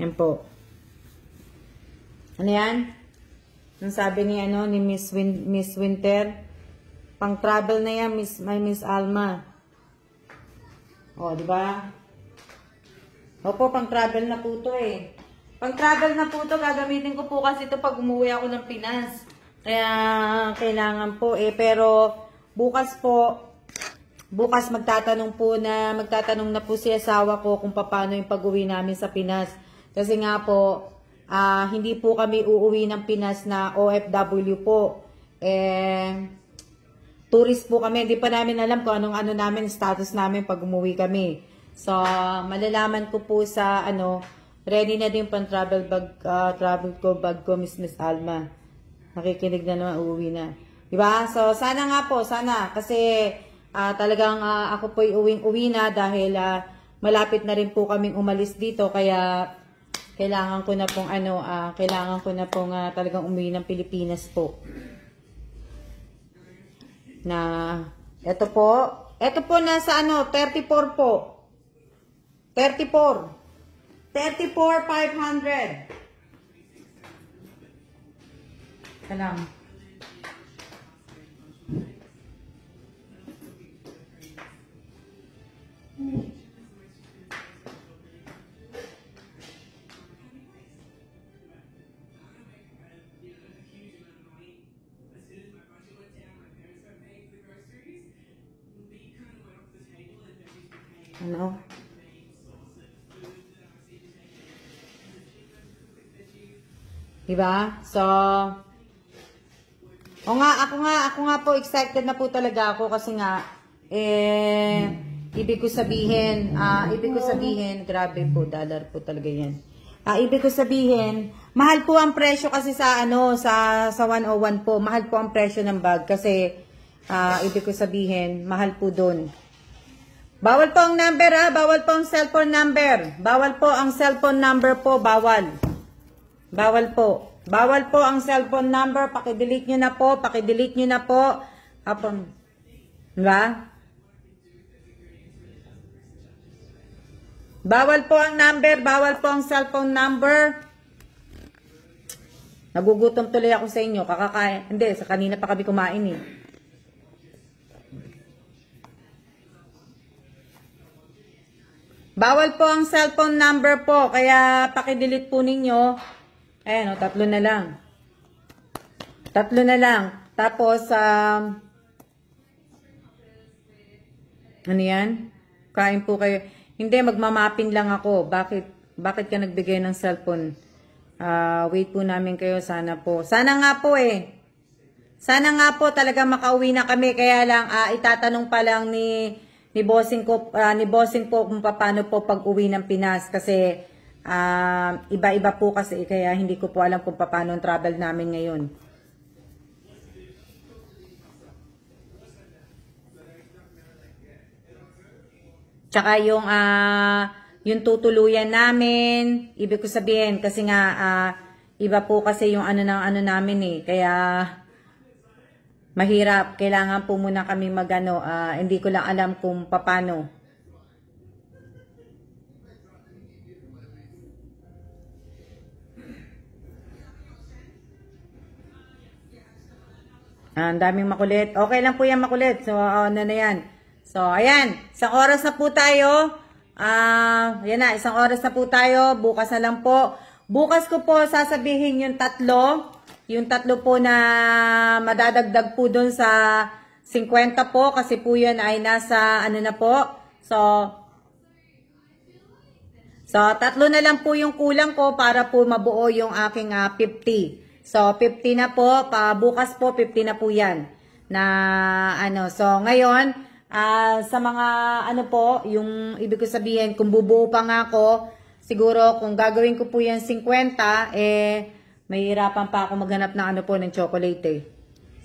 Yan po. Ano yan? Ang sabi ni Miss Winter, pang travel na yan, Miss Alma. O, di ba? Opo, pang travel na po to eh. Pang travel na po to, gagamitin ko po kasi ito pag umuwi ako ng Pinas. Kaya kailangan po eh, pero bukas magtatanong na po si asawa ko kung paano yung pag-uwi namin sa Pinas. Kasi nga po, hindi po kami uuwi ng Pinas na OFW po. Tourist po kami. Hindi pa namin alam kung anong namin, status namin pag umuwi kami. So, malalaman ko po sa ready na din pang travel bag ko, Miss Alma. Nakikinig na naman, uuwi na. Diba? So, sana nga po, kasi talagang ako po uwing-uwi na dahil malapit na rin po kaming umalis dito. Kaya, kailangan ko na pong talagang umuwi ng Pilipinas po. Ito po nasa 34 po. 34,500. Kalam. Ano? Diba? So, ako nga po, excited na po talaga ako kasi nga, ibig ko sabihin, grabe po, dollar po talaga yan. Ibig ko sabihin, mahal po ang presyo kasi sa 101 po, mahal po ang presyo ng bag kasi, ibig ko sabihin, mahal po doon. Bawal po ang number bawal po ang cellphone number. Bawal po ang cellphone number po, bawal. Bawal po. Bawal po ang cellphone number, paki-delete nyo na po, Diba? Bawal po ang number, bawal po ang cellphone number. Nagugutom tuloy ako sa inyo, kakakain. Hindi, sa kanina pa kami kumain eh. Bawal po ang cellphone number po, kaya paki-delete po ninyo. Ayan o, 3 na lang. 3 na lang. Tapos, ano yan? Kain po kayo. Hindi, magmamapin lang ako. Bakit ka nagbigay ng cellphone? Wait po namin kayo. Sana po. Sana nga po Sana nga po talaga makauwi na kami. Kaya lang, itatanong pa lang ni bossing po kung paano po pag-uwi ng Pinas. Kasi, iba-iba po kasi. Kaya hindi ko po alam kung paano ang travel namin ngayon. Tsaka yung tutuluyan namin, ibig ko sabihin, kasi nga, iba po kasi yung ano namin kaya, mahirap, kailangan po muna kami magano, hindi ko lang alam kung paano. Ang daming makulit. Okay lang po yan makulit. So, ano na yan. So, ayan. Isang oras na po tayo. Yan na. Isang oras na po tayo. Bukas na lang po. Bukas ko po sasabihin yung tatlo. Yung tatlo po na madadagdag po dun sa 50 po. Kasi po yan ay nasa ano na po. So, tatlo na lang po yung kulang ko para po mabuo yung aking 50. So, 50 na po. Bukas po, 50 na po yan. Na, ano, so, ngayon, sa mga, ano po, yung ibig ko sabihin, kung bubuo pa nga ako, siguro, kung gagawin ko po yan 50, mahirapan pa ako maghanap ng ano po, ng chocolate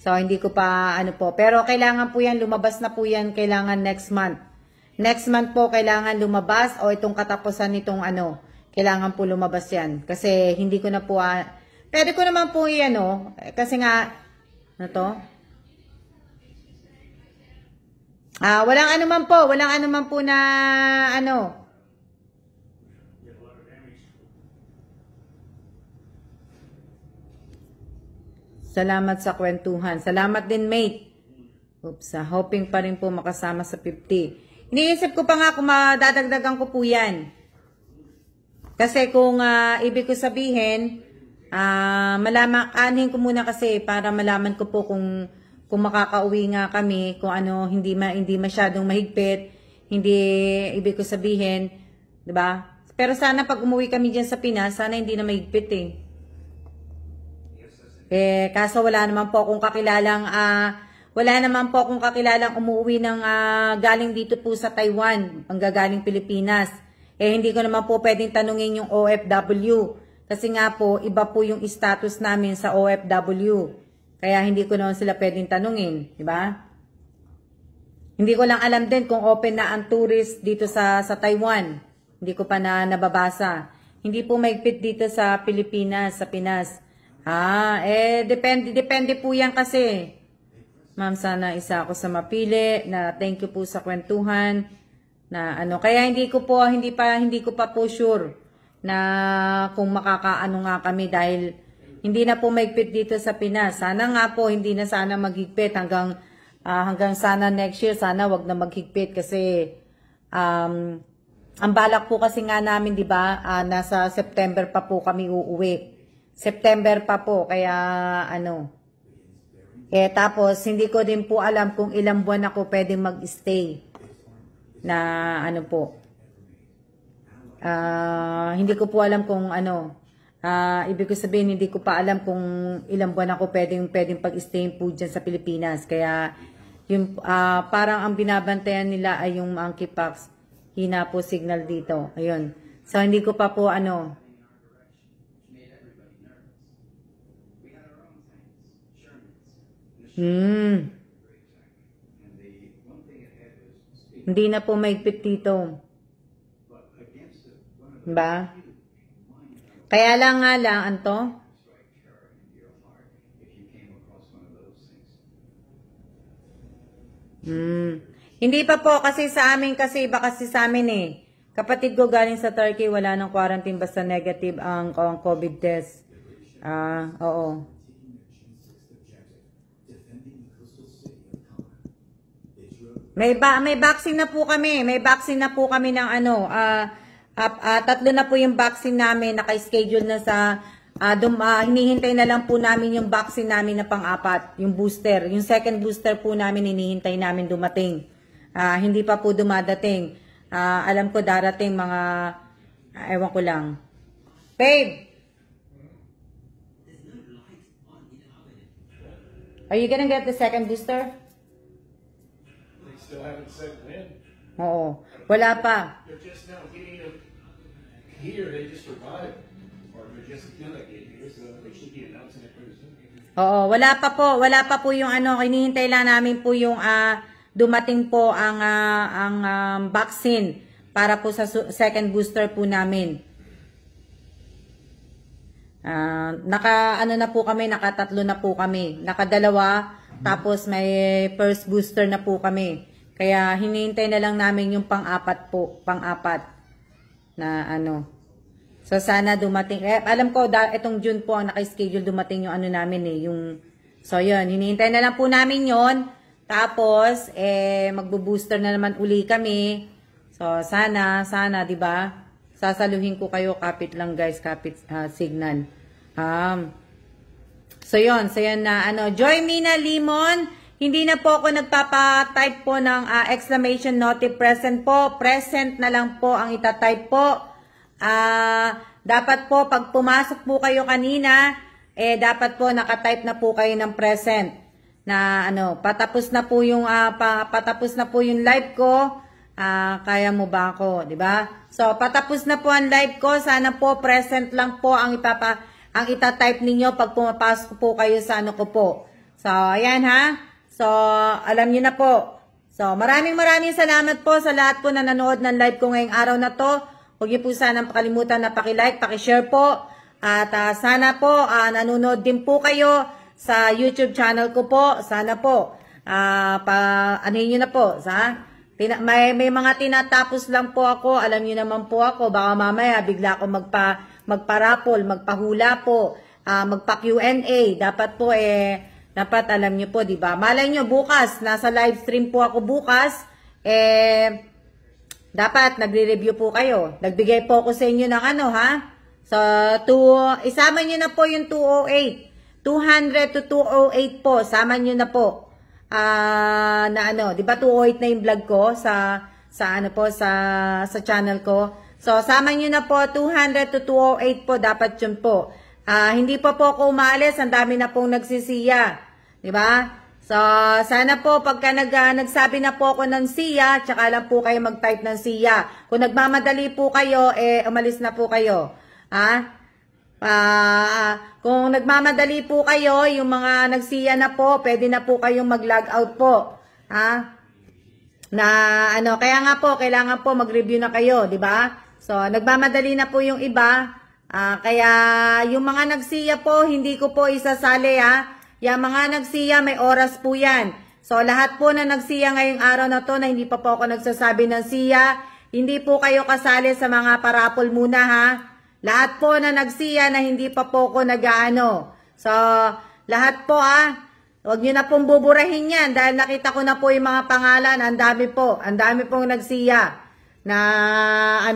So, hindi ko pa, ano po. Pero, kailangan po yan, lumabas na po yan, kailangan next month. Next month po, kailangan lumabas, o itong katapusan nitong, ano, kailangan po lumabas yan. Kasi, hindi ko na po, pwede ko naman po yan, kasi nga, ano to? Walang anuman po na, ano. Salamat sa kwentuhan. Salamat din, mate. Oops, hoping pa rin po makasama sa 50. Iniisip ko pa nga kung madadagdagan ko po yan. Kasi kung ibig ko sabihin, anin ko muna kasi para malaman ko po kung makakauwi nga kami, kung ano, hindi masyadong mahigpit, hindi ibig ko sabihin, 'di ba? Pero sana pag umuwi kami diyan sa Pinas, sana hindi na mahigpit kaso wala naman po akong kakilalang umuwi ng galing dito po sa Taiwan, ang gagaling Pilipinas. Hindi ko naman po pwedeng tanungin yung OFW. Kasi nga po, iba po yung status namin sa OFW. Kaya hindi ko naman sila pwedeng tanungin. Diba? Hindi ko lang alam din kung open na ang tourist dito sa Taiwan. Hindi ko pa nababasa. Hindi po maigpit dito sa Pilipinas, sa Pinas. Depende po yan kasi. Ma'am, sana isa ako sa mapili na thank you po sa kwentuhan. Na ano, kaya hindi ko pa po sure na kung makakaano nga kami dahil hindi na po maigpit dito sa Pinas. Sana nga po hindi na sana maghigpit hanggang sana next year sana wag na maghigpit kasi ang balak po kasi nga namin 'di ba nasa September pa po kami uuwi. September pa po kaya ano tapos hindi ko din po alam kung ilang buwan ako pwedeng mag-stay na ano po. Hindi ko po alam kung ano. Ibig ko sabihin, hindi ko pa alam kung ilang buwan ako pwedeng pag-stay po dyan sa Pilipinas. Kaya, yung, parang ang binabantayan nila ay yung monkeypox. Hina po signal dito. Ayun. So, hindi ko pa po ano. Hindi na po maigpit dito. Diba? Kaya lang Anto. Hindi pa po kasi sa amin kasi iba kasi sa amin Kapatid ko galing sa Turkey, wala nang quarantine basta negative ang COVID test. Oo. May vaccine na po kami. May vaccine na po kami ng ano, 3 na po yung vaccine namin, naka-schedule na sa, hinihintay na lang po namin yung vaccine namin na pang-4, yung booster. Yung second booster po namin, hinihintay namin dumating. Hindi pa po dumadating. Alam ko darating mga, ewan ko lang. Babe! Are you gonna get the second booster? They still haven't said when. Oo. Wala pa. They're just now getting them here. They just arrived. Or they're just gonna get here, so they should be announcing it pretty soon. Oo, wala pa po. Wala pa po yung ano, hinihintay lang namin po yung dumating po ang vaccine para po sa second booster po namin. Naka tatlo na po kami. Nakadalawa, tapos may first booster na po kami. Kaya hinihintay na lang namin yung pang-apat po, pang-apat na ano. So sana dumating. Alam ko itong June po ang naka-schedule dumating yung ano namin yung so yun, hinihintay na lang po namin yon. Tapos magbo-booster na naman uli kami. So sana 'di ba? Sasaluhin ko kayo, kapit lang guys, kapit signal. So yun na Joy Mina Limon, hindi na po ako nagpapa-type po ng exclamation note present po. Present na lang po ang ita-type po. Dapat po pag pumasok po kayo kanina, dapat po naka-type na po kayo ng present. Na patapos na po yung live ko. Kaya mo ba ako, 'di ba? So patapos na po ang live ko, sana po present lang po ang ita-type ninyo pag pumapasok po kayo sa ko po. So ayan ha. So alam niyo na po. So maraming salamat po sa lahat po na nanood ng live ko ngayong araw na to. Huwag niyo po sanang pakalimutan na paki-like, paki-share po. At sana po nanonood din po kayo sa YouTube channel ko po. Sana po anuhin niyo na po, may mga tinatapos lang po ako. Alam niyo naman po ako, baka mamaya bigla ako magparapol, magpahula po, magpa Q&A. Dapat po dapat alam niyo po, 'di ba? Malay niyo bukas, nasa live stream po ako bukas, dapat nagre-review po kayo. Nagbigay po ako sa inyo ng So isama niyo na po yung 208. 200 to 208 po, sama niyo na po. 'Di ba 208 na yung vlog ko sa channel ko. So sama niyo na po 200 to 208 po, dapat 'yun po. Hindi pa po ako umaalis, ang dami na pong nagsisiya, 'di ba? So sana po pagka nagsabi na po ako ng siya, tsaka lang po kayo mag-type ng siya. Kung nagmamadali po kayo, umalis na po kayo. Kung nagmamadali po kayo, yung mga nagsiya na po, pwede na po kayong mag-log out po. Kaya nga po, kailangan po mag-review na kayo, di ba? So, nagmamadali na po yung iba. Kaya, yung mga nagsiya po, hindi ko po isasali, Yung mga nagsiya, may oras po yan. So, lahat po na nagsiya ngayong araw na to, na hindi pa po ako nagsasabi ng siya, hindi po kayo kasali sa mga parapol muna, Lahat po na nagsiya na hindi pa po ko nag-aano. So, lahat po huwag nyo na pong buburahin yan dahil nakita ko na po yung mga pangalan. Ang dami pong nagsiya na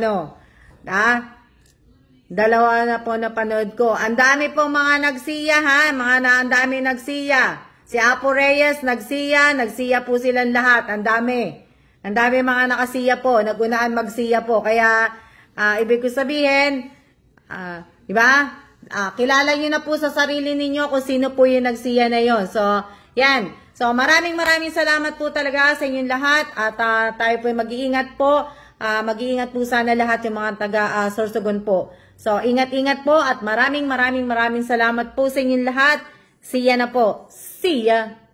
dalawa na po napanood ko. Ang dami pong mga nagsiya ang dami nagsiya. Si Apo Reyes nagsiya po silang lahat. Ang dami mga nakasiya po, nagunaan magsiya po. Kaya, ibig ko sabihin, di ba? Kilala niyo na po sa sarili ninyo kung sino po yung nagsiya na yon. So, yan. So, maraming salamat po talaga sa inyong lahat. At tayo po mag-iingat po. Mag-iingat po sana lahat yung mga taga Sorsogon po. So, ingat-ingat po at maraming salamat po sa inyong lahat. See ya na po. See ya!